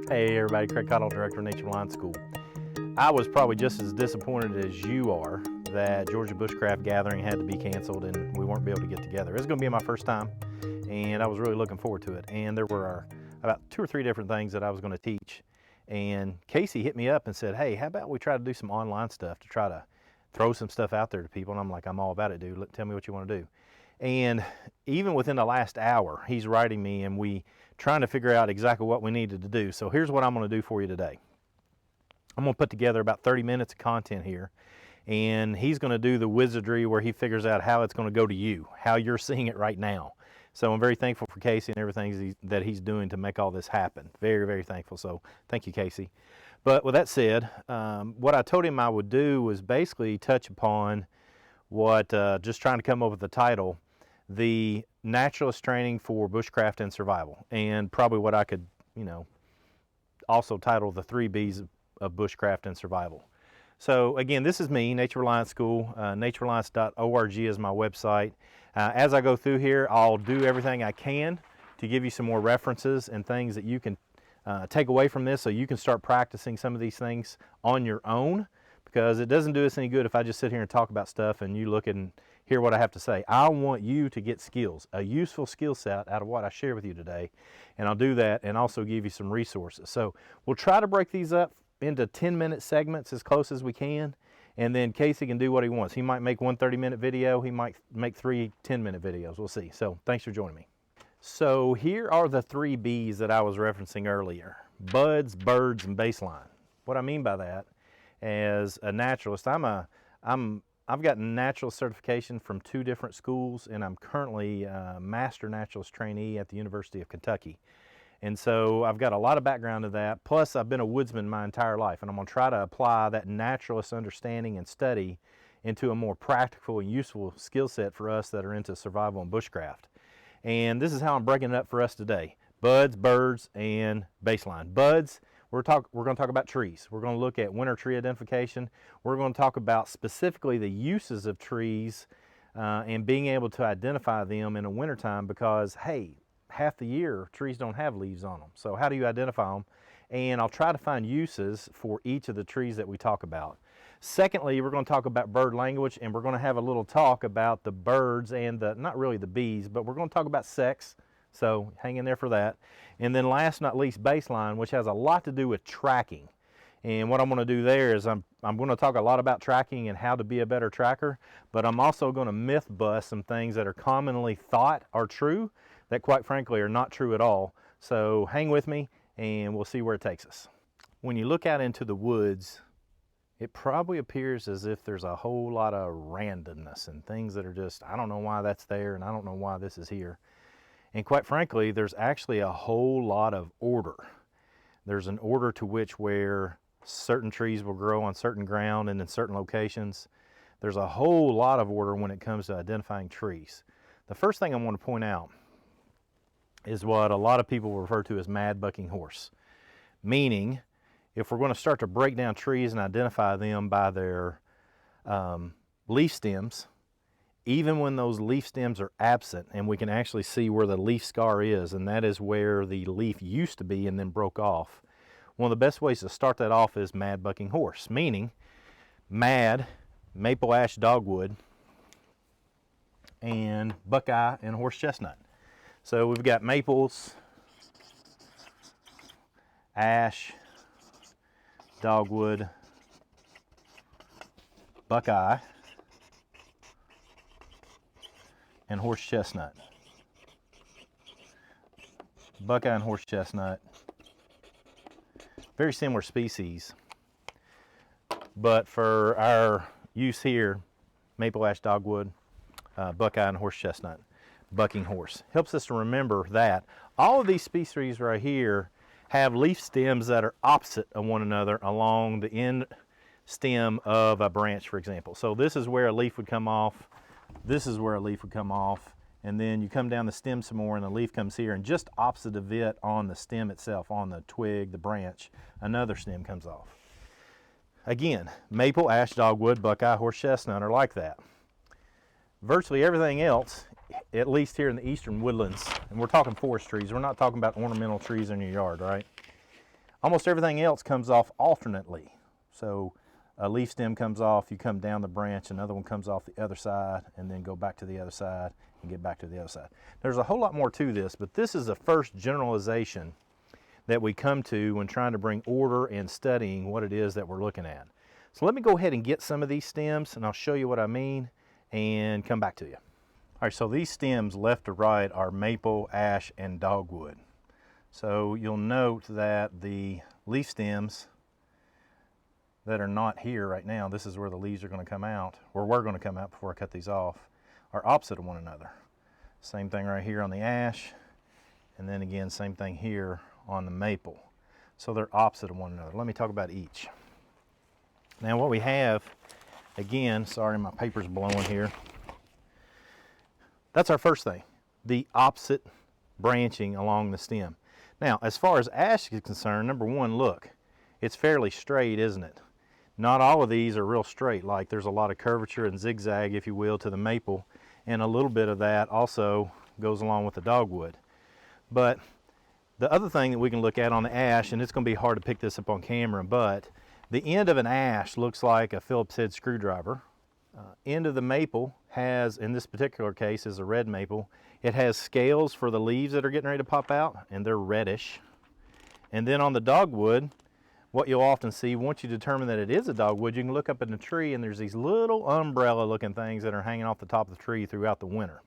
Hey everybody, Craig Cottle, Director of Nature Line School. I was probably just as disappointed as you are that Georgia Bushcraft Gathering had to be canceled and we weren't able to get together. It's going to be my first time and I was really looking forward to it. And there were about 2 or 3 different things that I was going to teach. And Casey hit me up and said, hey, how about we try to do some online stuff to try to throw some stuff out there to people? And I'm like, I'm all about it, dude. Tell me what you want to do. And even within the last hour, he's writing me and we trying to figure out exactly what we needed to do. So here's what I'm going to do for you today. I'm going to put together about 30 minutes of content here, and he's going to do the wizardry where he figures out how it's going to go to you, how you're seeing it right now. So I'm very thankful for Casey and everything that he's doing to make all this happen. Very, very thankful. So thank you, Casey. But with that said, what I told him I would do was basically touch upon what, just trying to come up with the title, the naturalist training for bushcraft and survival, and probably what I could, also title the 3 Bs of bushcraft and survival. So again, this is me, Nature Reliance School. naturereliance.org is my website. As I go through here, I'll do everything I can to give you some more references and things that you can take away from this so you can start practicing some of these things on your own, because it doesn't do us any good if I just sit here and talk about stuff and you look and hear what I have to say. I want you to get skills, a useful skill set out of what I share with you today, and I'll do that and also give you some resources. So we'll try to break these up into 10-minute segments as close as we can, and then Casey can do what he wants. He might make one 30-minute video, he might make 3 10-minute videos, we'll see. So thanks for joining me. So here are the 3 Bs that I was referencing earlier: buds, birds, and baseline. What I mean by that, as a naturalist, I've got naturalist certification from 2 different schools, and I'm currently a master naturalist trainee at the University of Kentucky. And so I've got a lot of background to that, plus I've been a woodsman my entire life, and I'm going to try to apply that naturalist understanding and study into a more practical and useful skill set for us that are into survival and bushcraft. And this is how I'm breaking it up for us today: buds, birds, and baseline. Buds, we're going to talk about trees. We're going to look at winter tree identification. We're going to talk about specifically the uses of trees and being able to identify them in the wintertime, because, hey, half the year trees don't have leaves on them. So how do you identify them? And I'll try to find uses for each of the trees that we talk about. Secondly, we're going to talk about bird language, and we're going to have a little talk about the birds and not really the bees, but we're going to talk about sex. So hang in there for that. And then last not least, baseline, which has a lot to do with tracking. And what I'm going to do there is I'm going to talk a lot about tracking and how to be a better tracker, but I'm also going to myth bust some things that are commonly thought are true that quite frankly are not true at all. So hang with me and we'll see where it takes us. When you look out into the woods, it probably appears as if there's a whole lot of randomness and things that are just, I don't know why that's there and I don't know why this is here. And quite frankly, there's actually a whole lot of order. There's an order to which where certain trees will grow on certain ground and in certain locations. There's a whole lot of order when it comes to identifying trees. The first thing I want to point out is what a lot of people refer to as mad bucking horse. Meaning, if we're going to start to break down trees and identify them by their leaf stems, even when those leaf stems are absent and we can actually see where the leaf scar is, and that is where the leaf used to be and then broke off, one of the best ways to start that off is mad bucking horse, meaning mad, maple ash dogwood, and buckeye and horse-chestnut. So we've got maples, ash, dogwood, buckeye, and horse-chestnut. Buckeye and horse-chestnut, very similar species, but for our use here, maple ash dogwood, buckeye and horse-chestnut, bucking horse. Helps us to remember that all of these species right here have leaf stems that are opposite of one another along the end stem of a branch, for example. So this is where a leaf would come off, this is where a leaf would come off, and then you come down the stem some more and the leaf comes here, and just opposite of it on the stem itself, on the twig, the branch, another stem comes off. Again, maple, ash, dogwood, buckeye, horse-chestnut are like that. Virtually everything else, at least here in the eastern woodlands, and we're talking forest trees, we're not talking about ornamental trees in your yard, right? Almost everything else comes off alternately. So a leaf stem comes off, you come down the branch, another one comes off the other side, and then go back to the other side and get back to the other side. There's a whole lot more to this, but this is the first generalization that we come to when trying to bring order and studying what it is that we're looking at. So let me go ahead and get some of these stems, and I'll show you what I mean and come back to you. All right, so these stems left to right are maple, ash, and dogwood. So you'll note that the leaf stems that are not here right now, this is where the leaves are going to come out, or were going to come out before I cut these off, are opposite of one another. Same thing right here on the ash, and then again, same thing here on the maple. So they're opposite of one another. Let me talk about each. Now what we have, again, sorry my paper's blowing here. That's our first thing, the opposite branching along the stem. Now, as far as ash is concerned, number one, look, it's fairly straight, isn't it? Not all of these are real straight, like there's a lot of curvature and zigzag, if you will, to the maple, and a little bit of that also goes along with the dogwood. But the other thing that we can look at on the ash, and it's going to be hard to pick this up on camera, but the end of an ash looks like a Phillips head screwdriver. End of the maple has, in this particular case, is a red maple. It has scales for the leaves that are getting ready to pop out, and they're reddish. And then on the dogwood, what you'll often see, once you determine that it is a dogwood, you can look up in the tree and there's these little umbrella looking things that are hanging off the top of the tree throughout the winter.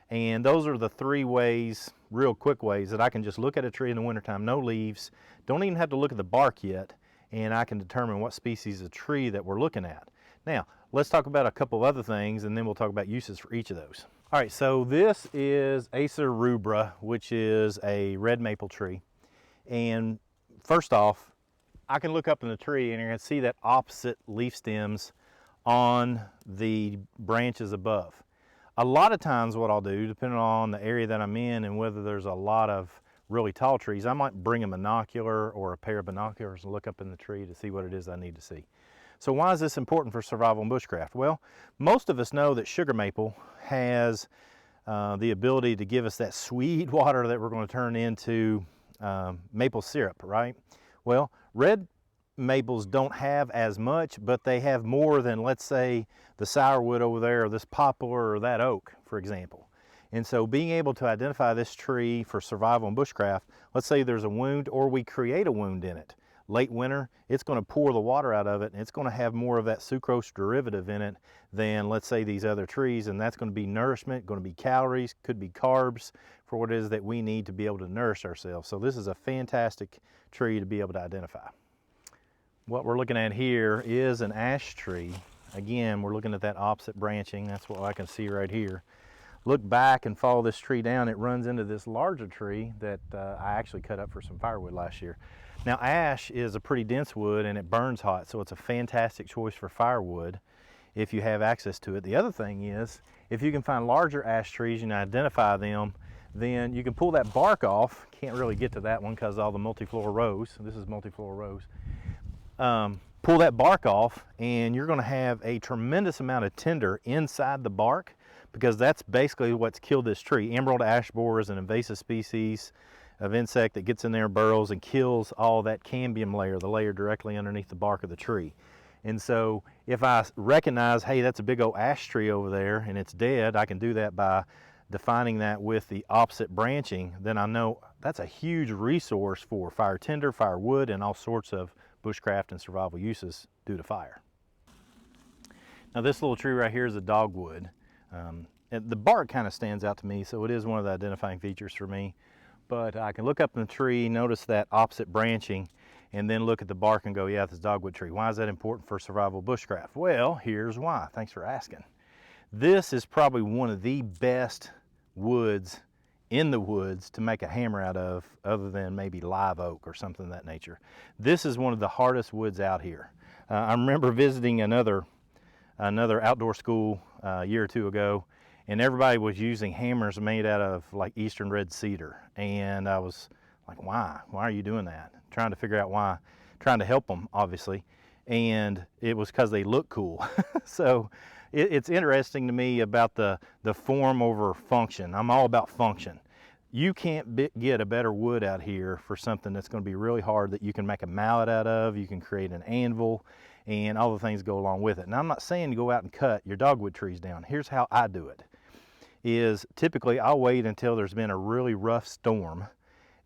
And those are the three ways, real quick ways, that I can just look at a tree in the wintertime, no leaves, don't even have to look at the bark yet, and I can determine what species of tree that we're looking at. Now, let's talk about a couple of other things, and then we'll talk about uses for each of those. All right, so this is Acer Rubra, which is a red maple tree. And first off, I can look up in the tree and you're going to see that opposite leaf stems on the branches above. A lot of times what I'll do, depending on the area that I'm in and whether there's a lot of really tall trees, I might bring a binocular or a pair of binoculars and look up in the tree to see what it is I need to see. So why is this important for survival and bushcraft? Well, most of us know that sugar maple has the ability to give us that sweet water that we're going to turn into maple syrup, right? Well, red maples don't have as much, but they have more than, let's say, the sourwood over there, or this poplar, or that oak, for example. And so being able to identify this tree for survival and bushcraft, let's say there's a wound or we create a wound in it. Late winter, it's going to pour the water out of it, and it's going to have more of that sucrose derivative in it than, let's say, these other trees, and that's going to be nourishment, going to be calories, could be carbs for what it is that we need to be able to nourish ourselves. So this is a fantastic tree to be able to identify. What we're looking at here is an ash tree. Again, we're looking at that opposite branching. That's what I can see right here. Look back and follow this tree down. It runs into this larger tree that I actually cut up for some firewood last year. Now, ash is a pretty dense wood and it burns hot, so it's a fantastic choice for firewood if you have access to it. The other thing is, if you can find larger ash trees and identify them, then you can pull that bark off. Can't really get to that one because all the multiflora rose. This is multiflora rose. Pull that bark off and you're going to have a tremendous amount of tinder inside the bark, because that's basically what's killed this tree. Emerald ash borer is an invasive species of insect that gets in there, burrows, and kills all that cambium layer, the layer directly underneath the bark of the tree. And so if I recognize, hey, that's a big old ash tree over there and it's dead, I can do that by defining that with the opposite branching. Then I know that's a huge resource for fire tinder, firewood, and all sorts of bushcraft and survival uses due to fire. Now this little tree right here is a dogwood. The bark kind of stands out to me, so it is one of the identifying features for me. But I can look up in the tree, notice that opposite branching, and then look at the bark and go, yeah, this is a dogwood tree. Why is that important for survival bushcraft? Well, here's why. Thanks for asking. This is probably one of the best woods in the woods to make a hammer out of, other than maybe live oak or something of that nature. This is one of the hardest woods out here. I remember visiting another outdoor school a year or two ago, and everybody was using hammers made out of like eastern red cedar. And I was like, why? Why are you doing that? Trying to figure out why. Trying to help them, obviously. And it was because they look cool. So it's interesting to me about the form over function. I'm all about function. You can't get a better wood out here for something that's going to be really hard that you can make a mallet out of, you can create an anvil, and all the things go along with it. Now, I'm not saying to go out and cut your dogwood trees down. Here's how I do it, is typically I'll wait until there's been a really rough storm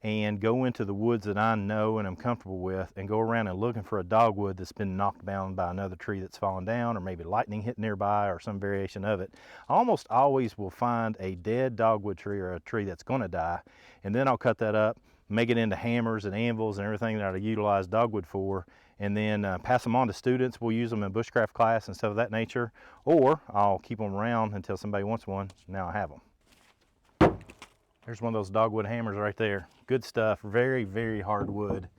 and go into the woods that I know and I'm comfortable with and go around and looking for a dogwood that's been knocked down by another tree that's fallen down, or maybe lightning hit nearby or some variation of it. I almost always will find a dead dogwood tree or a tree that's going to die, and then I'll cut that up, make it into hammers and anvils and everything that I utilize dogwood for, and then pass them on to students. We'll use them in bushcraft class and stuff of that nature, or I'll keep them around until somebody wants one. Now I have them. There's one of those dogwood hammers right there. Good stuff, very, very hard wood.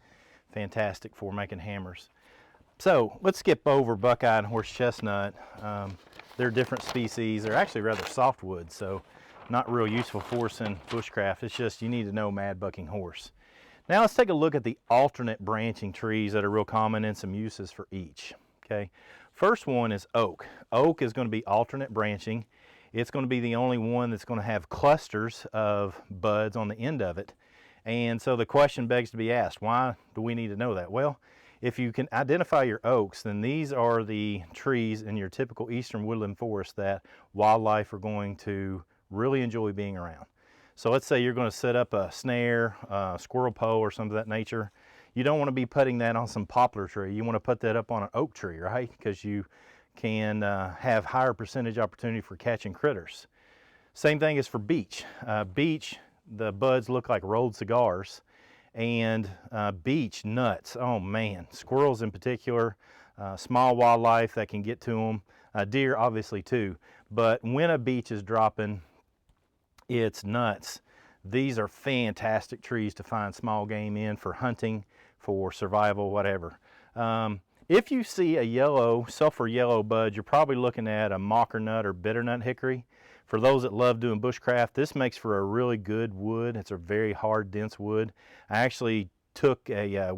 Fantastic for making hammers. So let's skip over Buckeye and Horse-Chestnut. They're different species. They're actually rather soft wood, so not real useful for us in bushcraft. It's just you need to know mad bucking horse. Now let's take a look at the alternate branching trees that are real common and some uses for each. Okay, first one is oak. Oak is going to be alternate branching. It's going to be the only one that's going to have clusters of buds on the end of it. And so the question begs to be asked, why do we need to know that? Well, if you can identify your oaks, then these are the trees in your typical eastern woodland forest that wildlife are going to really enjoy being around. So let's say you're going to set up a snare, squirrel pole or something of that nature. You don't want to be putting that on some poplar tree. You want to put that up on an oak tree, right? Because you can have higher percentage opportunity for catching critters. Same thing is for beech. Beech, the buds look like rolled cigars, and beech nuts, oh man, squirrels in particular, small wildlife that can get to them, deer obviously too, but when a beech is dropping its nuts, these are fantastic trees to find small game in for hunting, for survival, whatever. If you see a yellow, sulfur yellow bud, you're probably looking at a mocker nut or bitternut hickory. For those that love doing bushcraft, this makes for a really good wood. It's a very hard, dense wood. I actually took a,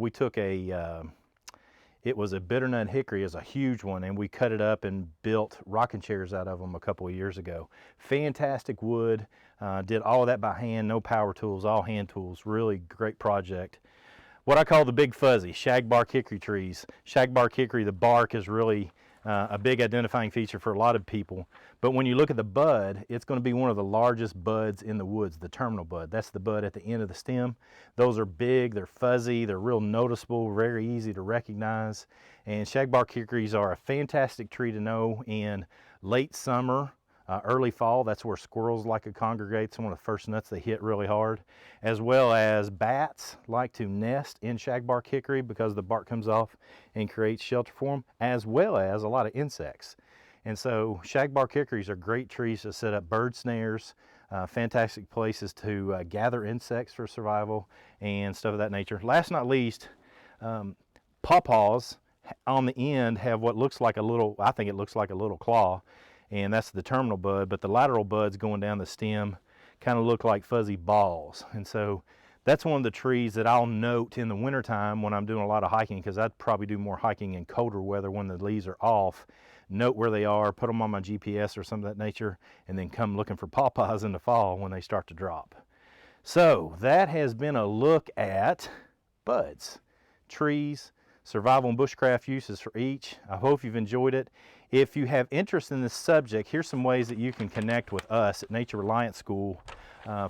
it was a bitternut hickory, it's a huge one, and we cut it up and built rocking chairs out of them a couple of years ago. Fantastic wood, did all of that by hand, no power tools, all hand tools, really great project. What I call the big fuzzy, shagbark hickory trees. Shagbark hickory, the bark is really a big identifying feature for a lot of people. But when you look at the bud, it's going to be one of the largest buds in the woods, the terminal bud. That's the bud at the end of the stem. Those are big, they're fuzzy, they're real noticeable, very easy to recognize. And shagbark hickories are a fantastic tree to know in late summer, early fall. That's where squirrels like to congregate. It's one of the first nuts they hit really hard, as well as bats like to nest in shagbark hickory because the bark comes off and creates shelter for them, as well as a lot of insects. And so shagbark hickories are great trees to set up bird snares, fantastic places to gather insects for survival and stuff of that nature. Last but not least, pawpaws on the end have what looks like a little, I think it looks like a little claw, and that's the terminal bud, but the lateral buds going down the stem kind of look like fuzzy balls. And so that's one of the trees that I'll note in the wintertime when I'm doing a lot of hiking, because I'd probably do more hiking in colder weather when the leaves are off. Note where they are, put them on my GPS or something of that nature, and then come looking for pawpaws in the fall when they start to drop. So that has been a look at buds, trees, survival and bushcraft uses for each. I hope you've enjoyed it. If you have interest in this subject, here's some ways that you can connect with us at Nature Reliance School.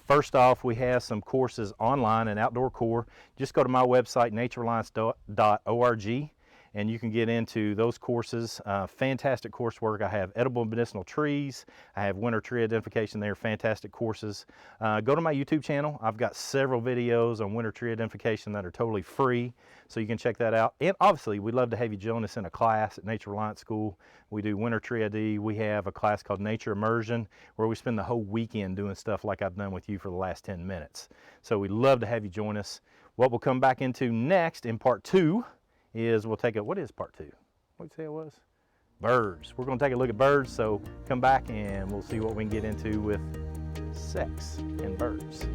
First off, we have some courses online in outdoor core. Just go to my website, naturereliance.org, and you can get into those courses. Fantastic coursework. I have edible and medicinal trees. I have winter tree identification there. Fantastic courses. Go to my YouTube channel. I've got several videos on winter tree identification that are totally free, so you can check that out. And obviously, we'd love to have you join us in a class at Nature Reliance School. We do winter tree ID. We have a class called Nature Immersion, where we spend the whole weekend doing stuff like I've done with you for the last 10 minutes. So we'd love to have you join us. What we'll come back into next in part 2 is we'll take a, what is part 2? What did you say it was? Birds. We're going to take a look at birds, so come back and we'll see what we can get into with sex and birds.